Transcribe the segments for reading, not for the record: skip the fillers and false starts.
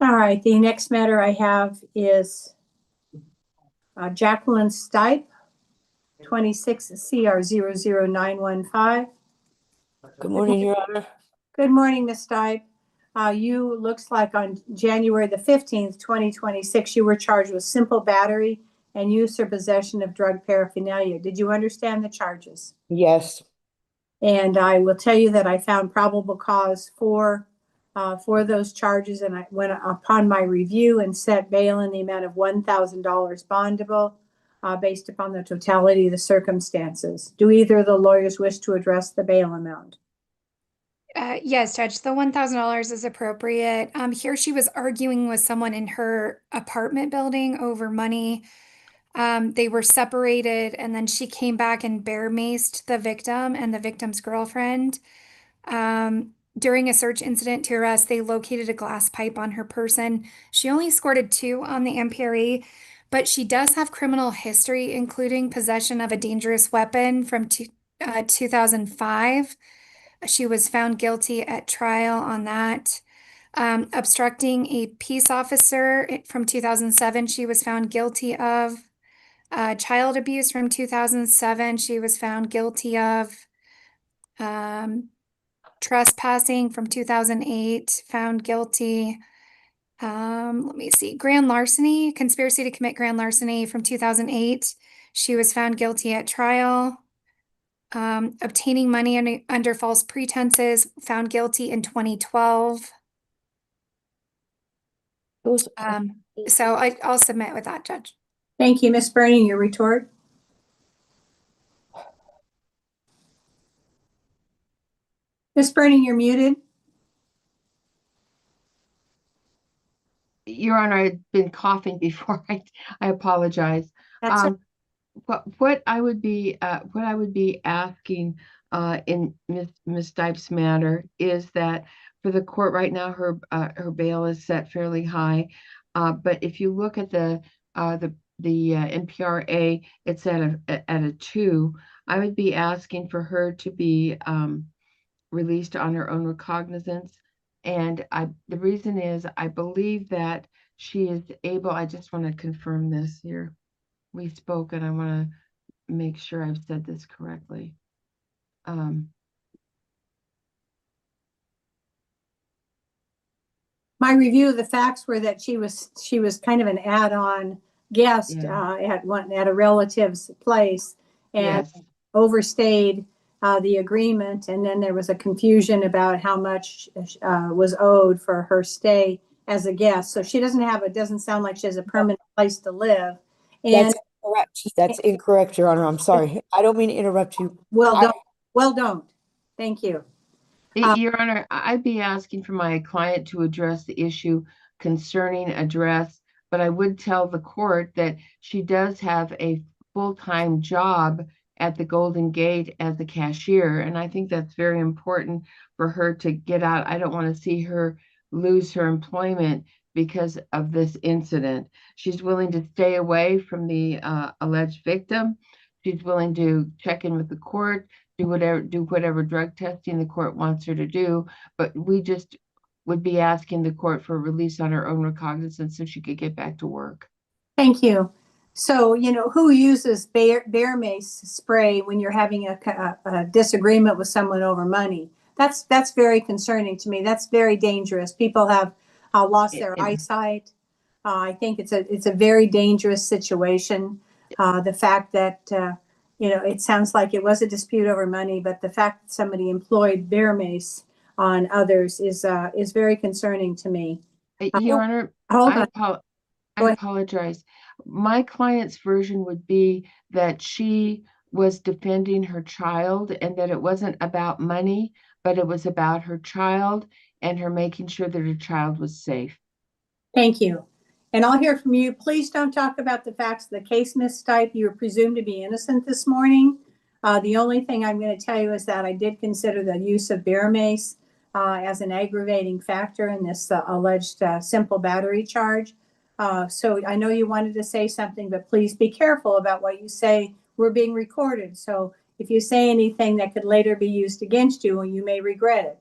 All right, the next matter I have is Jaqueline Stype, 26 CR 00915. Good morning, Your Honor. Good morning, Ms. Stype. You looks like on January the 15th, 2026, you were charged with simple battery and use or possession of drug paraphernalia. Did you understand the charges? Yes. And I will tell you that I found probable cause for those charges, and I went upon my review and set bail in the amount of $1,000 bondable based upon the totality of the circumstances. Do either of the lawyers wish to address the bail amount? Yes, Judge, the $1,000 is appropriate. Here she was arguing with someone in her apartment building over money. They were separated, and then she came back and bear maced the victim and the victim's girlfriend. During a search incident to arrest, they located a glass pipe on her person. She only scored a 2 on the MPRE, but she does have criminal history, including possession of a dangerous weapon from 2005. She was found guilty at trial on that. Obstructing a peace officer from 2007, she was found guilty of. Child abuse from 2007, she was found guilty of. Trespassing from 2008, found guilty. Let me see. Grand larceny, conspiracy to commit grand larceny from 2008. She was found guilty at trial. Obtaining money under false pretenses, found guilty in 2012. So I'll submit with that, Judge. Thank you. Ms. Burning, your retort. Ms. Burning, you're muted. Your Honor, I've been coughing before. I apologize. That's What I would be asking in Ms. Stipe's matter is that for the court right now, her bail is set fairly high, but if you look at the NPRA, it's at a 2. I would be asking for her to be released on her own recognizance, and the reason is I believe that she is able. I just want to confirm this here. We spoke, and I want to make sure I've said this correctly. My review of the facts were that she was kind of an add-on guest at a relative's place and overstayed the agreement, and then there was a confusion about how much was owed for her stay as a guest. So she doesn't sound like she has a permanent place to live. And that's correct. That's incorrect, Your Honor. I'm sorry. I don't mean to interrupt you. Well, don't. Thank you. Your Honor, I'd be asking for my client to address the issue concerning address, but I would tell the court that she does have a full-time job at the Golden Gate as a cashier, and I think that's very important for her to get out. I don't want to see her lose her employment because of this incident. She's willing to stay away from the alleged victim. She's willing to check in with the court, do whatever drug testing the court wants her to do, but we just would be asking the court for release on her own recognizance so she could get back to work. Thank you. So, who uses bear mace spray when you're having a disagreement with someone over money? That's very concerning to me. That's very dangerous. People have lost their eyesight. I think it's a very dangerous situation. The fact that it sounds like it was a dispute over money, but the fact that somebody employed bear mace on others is very concerning to me. Your Honor, I apologize. My client's version would be that she was defending her child and that it wasn't about money, but it was about her child and her making sure that her child was safe. Thank you. And I'll hear from you. Please don't talk about the facts of the case, Ms. Stype. You are presumed to be innocent this morning. The only thing I'm going to tell you is that I did consider the use of bear mace as an aggravating factor in this alleged simple battery charge. So I know you wanted to say something, but please be careful about what you say. We're being recorded. So if you say anything that could later be used against you, well, you may regret it.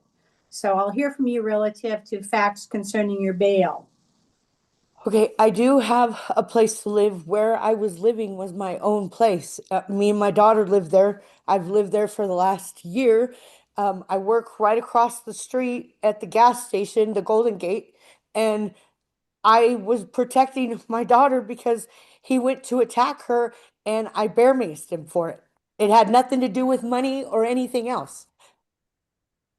So I'll hear from you relative to facts concerning your bail. Okay, I do have a place to live. Where I was living was my own place. Me and my daughter lived there. I've lived there for the last year. I work right across the street at the gas station, the Golden Gate, and I was protecting my daughter because he went to attack her and I bear maced him for it. It had nothing to do with money or anything else.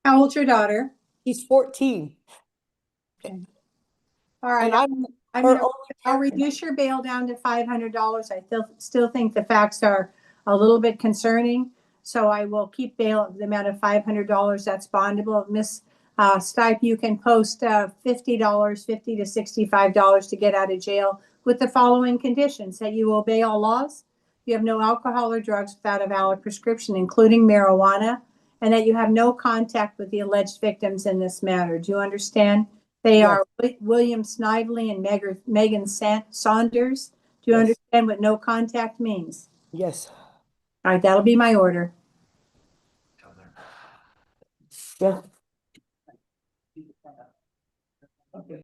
How old's your daughter? He's 14 Okay. All right, and I'm I'm her gonna, only I'll parent. reduce your bail down to $500. I still think the facts are a little bit concerning. So I will keep bail at the amount of $500 that's bondable. Miss Stipe, you can post $50, $50 to $65 to get out of jail with the following conditions: that you obey all laws, you have no alcohol or drugs without a valid prescription, including marijuana, and that you have no contact with the alleged victims in this matter. Do you understand? They Yes, are William Snively and Megan Saunders. Do you yes, understand what no contact means? yes, All right, that'll be my order. yes.